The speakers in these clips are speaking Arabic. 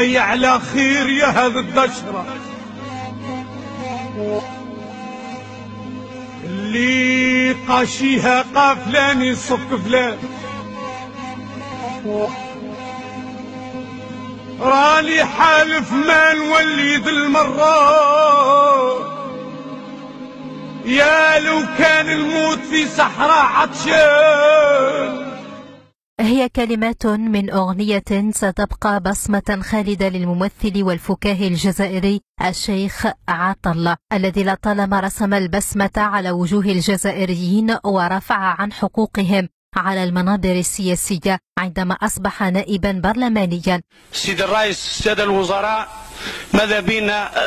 وهي على خير يا هذا الدشرة اللي قاشيها قافلان يصك فلان. راني حالف ما نولي ذي المرة يا لو كان الموت في صحراء عطشان. هي كلمات من أغنية ستبقى بصمة خالدة للممثل والفكاهي الجزائري الشيخ عطلة الذي لطالما رسم البسمة على وجوه الجزائريين ورفع عن حقوقهم على المنابر السياسية عندما أصبح نائبا برلمانيا. السيد الرئيس، السادة الوزراء،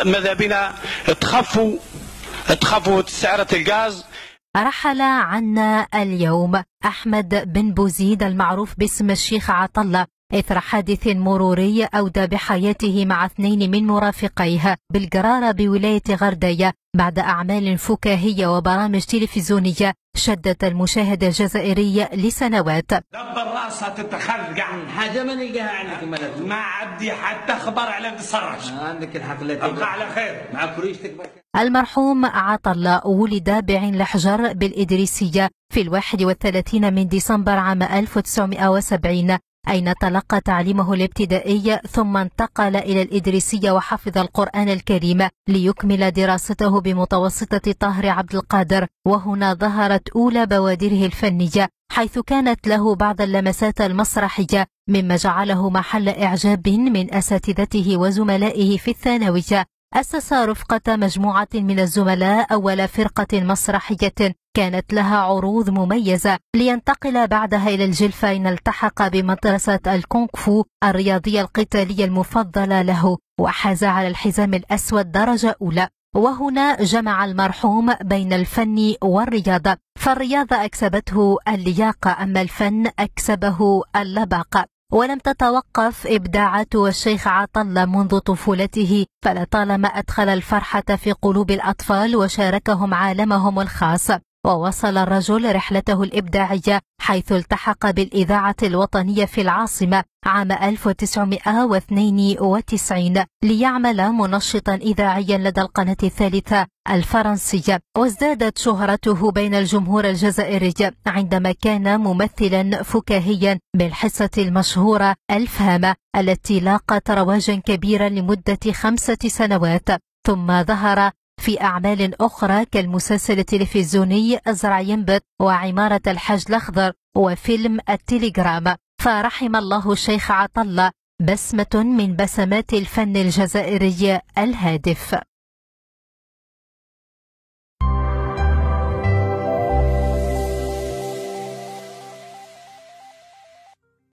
ماذا بنا تخفوا سعرة الغاز. رحل عنا اليوم أحمد بن بوزيد المعروف باسم الشيخ عطلة إثر حادث مروري أودى بحياته مع 2 من مرافقيه بالقرارة بولاية غردية بعد أعمال فكاهية وبرامج تلفزيونية شدت المشاهد الجزائري لسنوات. دبر راسها تتخرج عن حاجة ما نلقاها عندكم ما عندي حتى خبر على تصرش. عندك الحفلة ابقى على خير مع كريشتك. المرحوم عطلة ولد بعين لحجر بالإدريسية في 31 من ديسمبر عام 1970 أين تلقى تعليمه الابتدائي ثم انتقل إلى الإدريسية وحفظ القرآن الكريم ليكمل دراسته بمتوسطة طاهر عبد القادر، وهنا ظهرت أولى بوادره الفنية حيث كانت له بعض اللمسات المسرحية مما جعله محل إعجاب من أساتذته وزملائه في الثانوية. أسس رفقة مجموعة من الزملاء أول فرقة مسرحية كانت لها عروض مميزة لينتقل بعدها إلى الجلفة أين التحق بمدرسة الكونغ فو الرياضية القتالية المفضلة له وحاز على الحزام الأسود درجة أولى. وهنا جمع المرحوم بين الفن والرياضة، فالرياضة أكسبته اللياقة أما الفن أكسبه اللباقة. ولم تتوقف إبداعات الشيخ عطلة منذ طفولته فلطالما أدخل الفرحة في قلوب الأطفال وشاركهم عالمهم الخاص. ووصل الرجل رحلته الإبداعية حيث التحق بالإذاعة الوطنية في العاصمة عام 1992 ليعمل منشطا إذاعيا لدى القناة الثالثة الفرنسية. وازدادت شهرته بين الجمهور الجزائري عندما كان ممثلا فكاهيا بالحصة المشهورة الفهامة التي لاقت رواجا كبيرا لمدة 5 سنوات، ثم ظهر في أعمال أخرى كالمسلسل التلفزيوني أزرع ينبت وعمارة الحج الأخضر وفيلم التليجرام. فرحم الله الشيخ عطلة بسمة من بسمات الفن الجزائري الهادف.